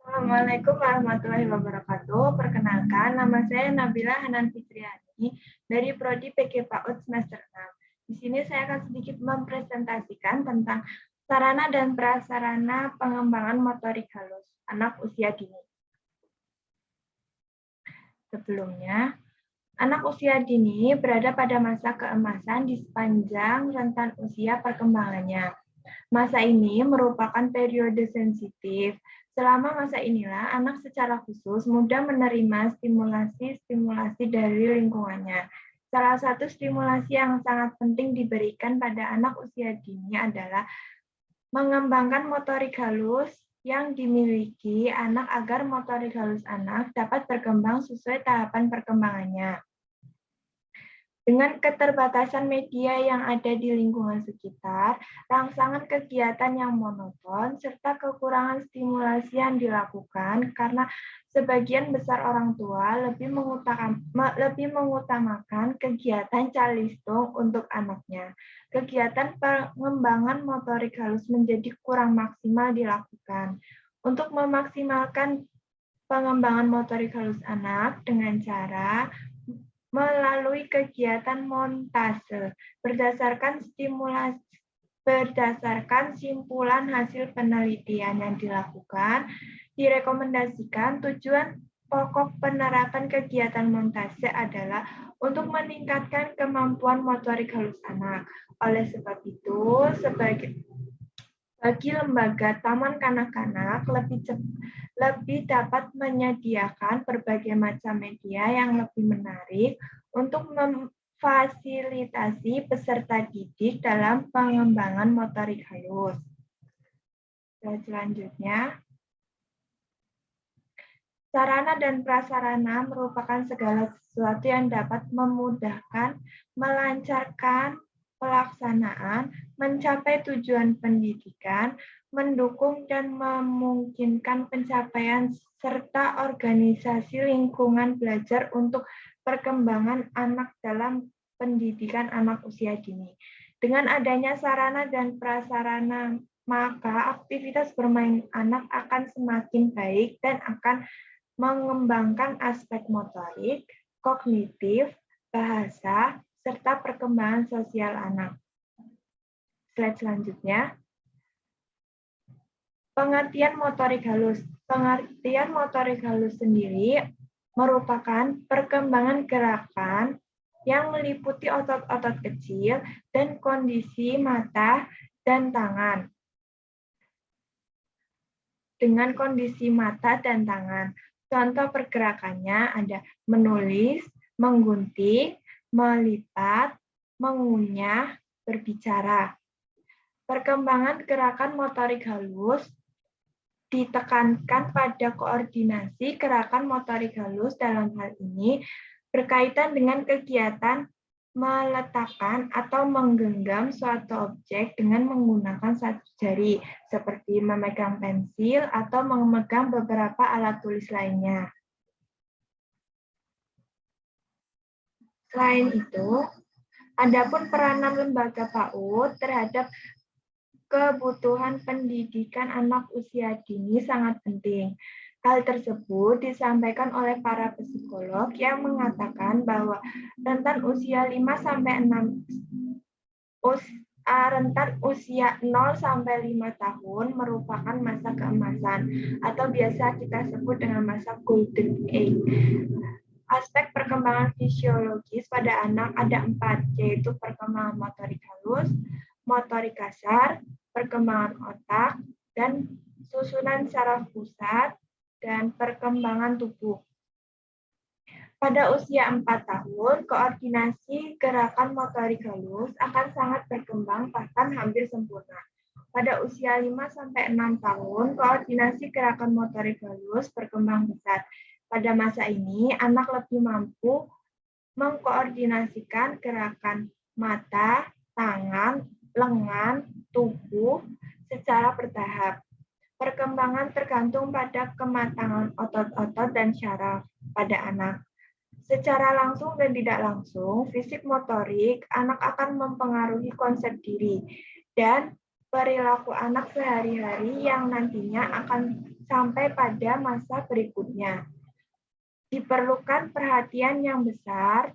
Assalamualaikum warahmatullahi wabarakatuh. Perkenalkan, nama saya Nabila Hanan Fitriani dari Prodi PG PAUD semester 6. Di sini saya akan sedikit mempresentasikan tentang sarana dan prasarana pengembangan motorik halus anak usia dini. Sebelumnya, anak usia dini berada pada masa keemasan di sepanjang rentan usia perkembangannya. Masa ini merupakan periode sensitif. Selama masa inilah, anak secara khusus mudah menerima stimulasi-stimulasi dari lingkungannya. Salah satu stimulasi yang sangat penting diberikan pada anak usia dini adalah mengembangkan motorik halus yang dimiliki anak agar motorik halus anak dapat berkembang sesuai tahapan perkembangannya. Dengan keterbatasan media yang ada di lingkungan sekitar, rangsangan kegiatan yang monoton, serta kekurangan stimulasi yang dilakukan karena sebagian besar orang tua lebih mengutamakan kegiatan calistung untuk anaknya. Kegiatan pengembangan motorik halus menjadi kurang maksimal dilakukan. Untuk memaksimalkan pengembangan motorik halus anak dengan cara melalui kegiatan montase berdasarkan simpulan hasil penelitian yang dilakukan, direkomendasikan tujuan pokok penerapan kegiatan montase adalah untuk meningkatkan kemampuan motorik halus anak. Oleh sebab itu, bagi lembaga taman kanak-kanak lebih dapat menyediakan berbagai macam media yang lebih menarik untuk memfasilitasi peserta didik dalam pengembangan motorik halus. Selanjutnya, sarana dan prasarana merupakan segala sesuatu yang dapat memudahkan, melancarkan pelaksanaan, mencapai tujuan pendidikan, mendukung dan memungkinkan pencapaian serta organisasi lingkungan belajar untuk perkembangan anak dalam pendidikan anak usia dini. Dengan adanya sarana dan prasarana, maka aktivitas bermain anak akan semakin baik dan akan mengembangkan aspek motorik, kognitif, bahasa, serta perkembangan sosial anak. Slide selanjutnya. Pengertian motorik halus. Pengertian motorik halus sendiri merupakan perkembangan gerakan yang meliputi otot-otot kecil dan kondisi mata dan tangan. Dengan kondisi mata dan tangan. Contoh pergerakannya ada menulis, menggunting, melipat, mengunyah, berbicara. Perkembangan gerakan motorik halus ditekankan pada koordinasi gerakan motorik halus dalam hal ini berkaitan dengan kegiatan meletakkan atau menggenggam suatu objek dengan menggunakan satu jari, seperti memegang pensil atau memegang beberapa alat tulis lainnya. Selain itu, adapun peranan lembaga PAUD terhadap kebutuhan pendidikan anak usia dini sangat penting. Hal tersebut disampaikan oleh para psikolog yang mengatakan bahwa rentan usia 0 sampai 5 tahun merupakan masa keemasan atau biasa kita sebut dengan masa golden age. Aspek perkembangan fisiologis pada anak ada 4, yaitu perkembangan motorik halus, motorik kasar, perkembangan otak, dan susunan saraf pusat, dan perkembangan tubuh. Pada usia 4 tahun, koordinasi gerakan motorik halus akan sangat berkembang, bahkan hampir sempurna. Pada usia 5-6 tahun, koordinasi gerakan motorik halus berkembang pesat. Pada masa ini, anak lebih mampu mengkoordinasikan gerakan mata, tangan, lengan, tubuh secara bertahap. Perkembangan tergantung pada kematangan otot-otot dan syaraf pada anak. Secara langsung dan tidak langsung, fisik motorik anak akan mempengaruhi konsep diri dan perilaku anak sehari-hari yang nantinya akan sampai pada masa berikutnya. Diperlukan perhatian yang besar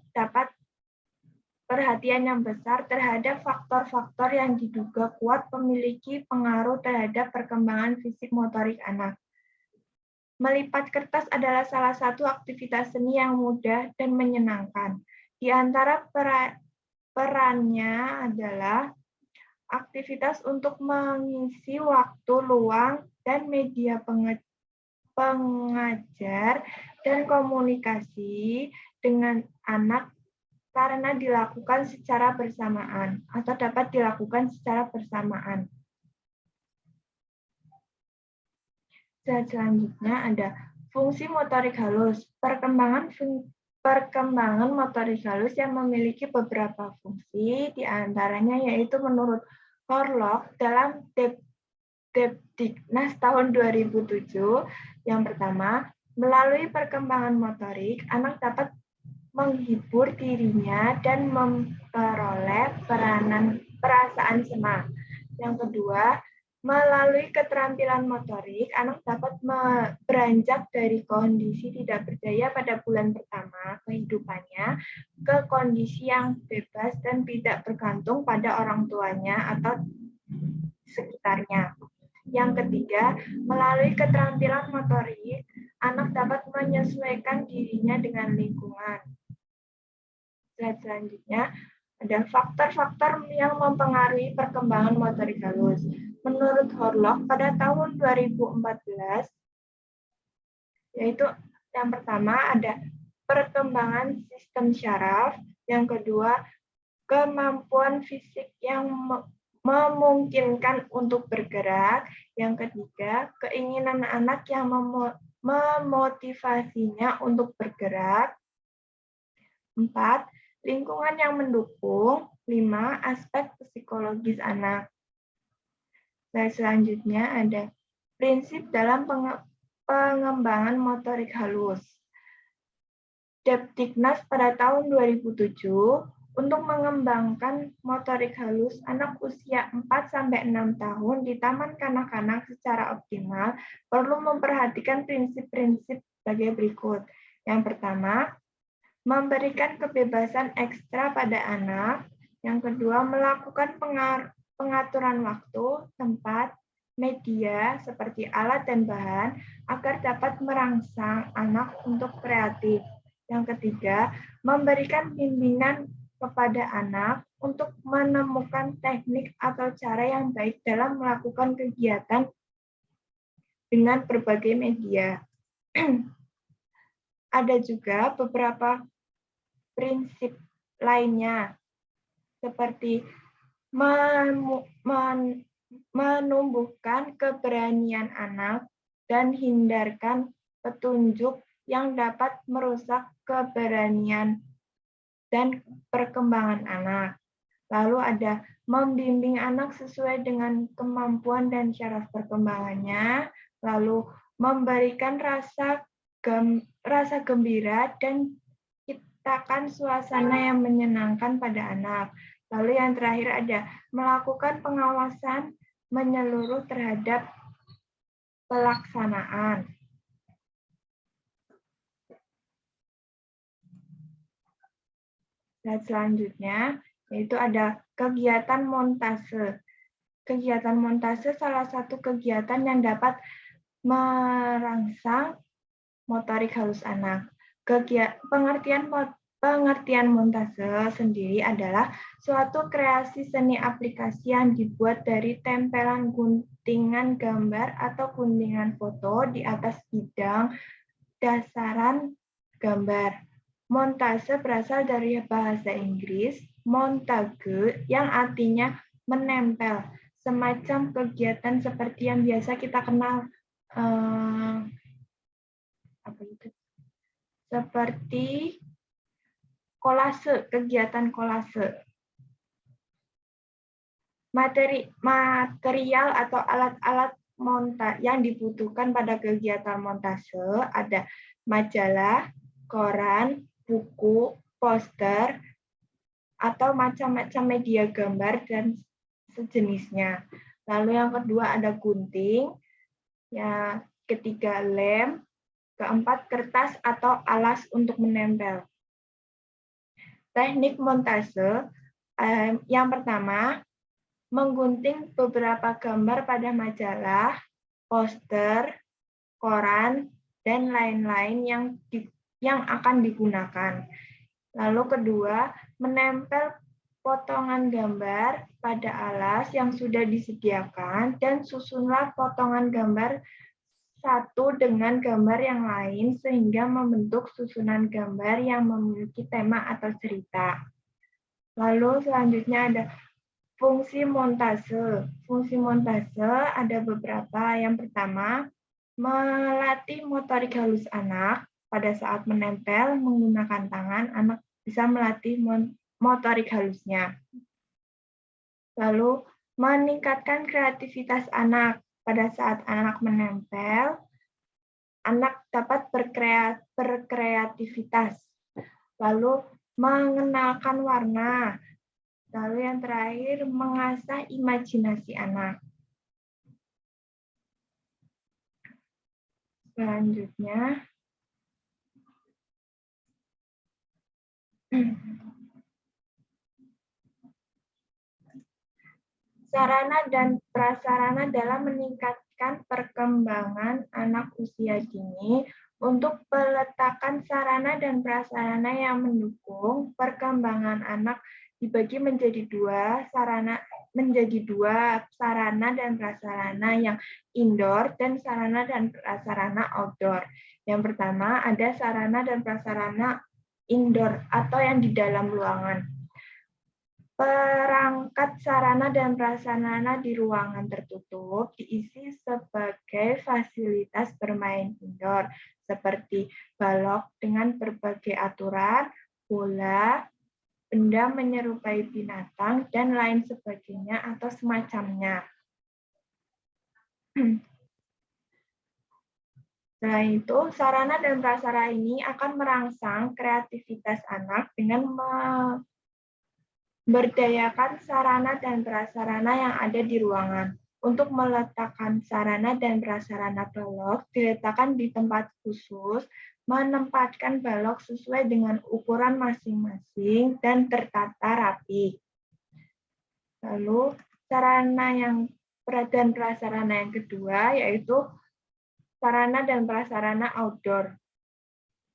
terhadap faktor-faktor yang diduga kuat memiliki pengaruh terhadap perkembangan fisik motorik anak. Melipat kertas adalah salah satu aktivitas seni yang mudah dan menyenangkan. Di antara perannya adalah aktivitas untuk mengisi waktu luang dan media pengajar dan komunikasi dengan anak karena dilakukan secara bersamaan atau dapat dilakukan secara bersamaan. Selanjutnya ada fungsi motorik halus. Perkembangan motorik halus yang memiliki beberapa fungsi, diantaranya yaitu menurut Horlock dalam Depdiknas tahun 2007, yang pertama, melalui perkembangan motorik, anak dapat menghibur dirinya dan memperoleh perasaan senang. Yang kedua, melalui keterampilan motorik, anak dapat beranjak dari kondisi tidak berdaya pada bulan pertama kehidupannya ke kondisi yang bebas dan tidak bergantung pada orang tuanya atau sekitarnya. Yang ketiga, melalui keterampilan motorik, anak dapat menyesuaikan dirinya dengan lingkungan. Selanjutnya, ada faktor-faktor yang mempengaruhi perkembangan motorik halus. Menurut Horlock, pada tahun 2014, yaitu yang pertama ada perkembangan sistem syaraf, yang kedua, kemampuan fisik yang memungkinkan untuk bergerak, yang ketiga, keinginan anak yang memotivasinya untuk bergerak, 4, lingkungan yang mendukung, 5, aspek psikologis anak. Dan selanjutnya ada prinsip dalam pengembangan motorik halus. Depdiknas pada tahun 2007 untuk mengembangkan motorik halus anak usia 4-6 tahun di taman kanak-kanak secara optimal perlu memperhatikan prinsip-prinsip sebagai berikut. Yang pertama, memberikan kebebasan ekstra pada anak. Yang kedua, melakukan pengaturan waktu, tempat, media, seperti alat dan bahan, agar dapat merangsang anak untuk kreatif. Yang ketiga, memberikan bimbingan kepada anak untuk menemukan teknik atau cara yang baik dalam melakukan kegiatan dengan berbagai media. Ada juga beberapa prinsip lainnya, seperti menumbuhkan keberanian anak dan hindarkan petunjuk yang dapat merusak keberanian dan perkembangan anak. Lalu ada membimbing anak sesuai dengan kemampuan dan syaraf perkembangannya, lalu memberikan rasa gembira dan ciptakan suasana yang menyenangkan pada anak. Lalu yang terakhir ada melakukan pengawasan menyeluruh terhadap pelaksanaan. Dan selanjutnya yaitu ada kegiatan montase. Kegiatan montase salah satu kegiatan yang dapat merangsang motorik halus anak. Pengertian montase sendiri adalah suatu kreasi seni aplikasi yang dibuat dari tempelan guntingan gambar atau guntingan foto di atas bidang dasaran gambar. Montase berasal dari bahasa Inggris montage yang artinya menempel, semacam kegiatan seperti yang biasa kita kenal seperti kolase, kegiatan kolase. Material atau alat-alat yang dibutuhkan pada kegiatan montase ada majalah, koran, buku, poster, atau macam-macam media gambar dan sejenisnya. Lalu yang kedua ada gunting, ya, ketiga lem, keempat kertas atau alas untuk menempel. Teknik montase yang pertama, menggunting beberapa gambar pada majalah, poster, koran, dan lain-lain yang akan digunakan. Lalu kedua, menempel potongan gambar pada alas yang sudah disediakan dan susunlah potongan gambar satu dengan gambar yang lain sehingga membentuk susunan gambar yang memiliki tema atau cerita. Lalu selanjutnya ada fungsi montase. Fungsi montase ada beberapa. Yang pertama, melatih motorik halus anak. Pada saat menempel menggunakan tangan, anak bisa melatih motorik halusnya. Lalu, meningkatkan kreativitas anak. Pada saat anak menempel, anak dapat berkreativitas. Lalu, mengenalkan warna. Lalu yang terakhir, mengasah imajinasi anak. Selanjutnya, sarana dan prasarana dalam meningkatkan perkembangan anak usia dini untuk peletakan sarana dan prasarana yang mendukung perkembangan anak dibagi menjadi dua sarana dan prasarana yang indoor dan sarana dan prasarana outdoor. Yang pertama ada sarana dan prasarana indoor atau yang di dalam ruangan. Perangkat sarana dan prasarana di ruangan tertutup diisi sebagai fasilitas bermain indoor seperti balok dengan berbagai aturan, bola, benda menyerupai binatang, dan lain sebagainya atau semacamnya. Selain itu, sarana dan prasarana ini akan merangsang kreativitas anak dengan memberdayakan sarana dan prasarana yang ada di ruangan. Untuk meletakkan sarana dan prasarana balok, diletakkan di tempat khusus, menempatkan balok sesuai dengan ukuran masing-masing dan tertata rapi. Lalu, sarana dan prasarana yang kedua yaitu sarana dan prasarana outdoor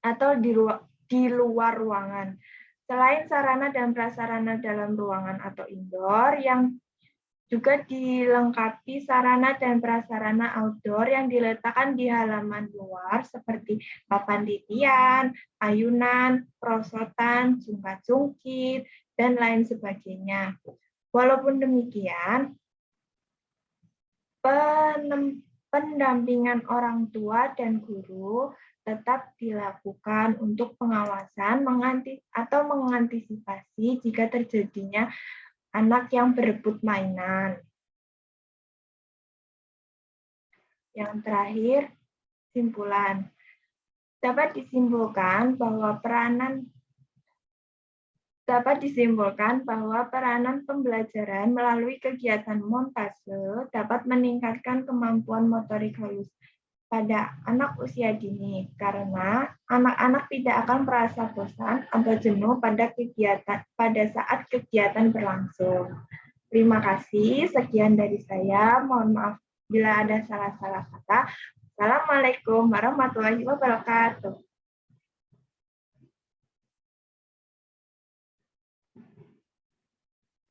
atau di luar ruangan. Selain sarana dan prasarana dalam ruangan atau indoor, yang juga dilengkapi sarana dan prasarana outdoor yang diletakkan di halaman luar seperti papan titian, ayunan, perosotan, jungkat-jungkit, dan lain sebagainya. Walaupun demikian, pendampingan orang tua dan guru tetap dilakukan untuk pengawasan atau mengantisipasi jika terjadinya anak yang berebut mainan. Yang terakhir, simpulan. Dapat disimpulkan bahwa peranan pembelajaran melalui kegiatan montase dapat meningkatkan kemampuan motorik halus pada anak usia dini, karena anak-anak tidak akan merasa bosan atau jenuh pada saat kegiatan berlangsung. Terima kasih, sekian dari saya. Mohon maaf bila ada salah-salah kata. Assalamualaikum warahmatullahi wabarakatuh.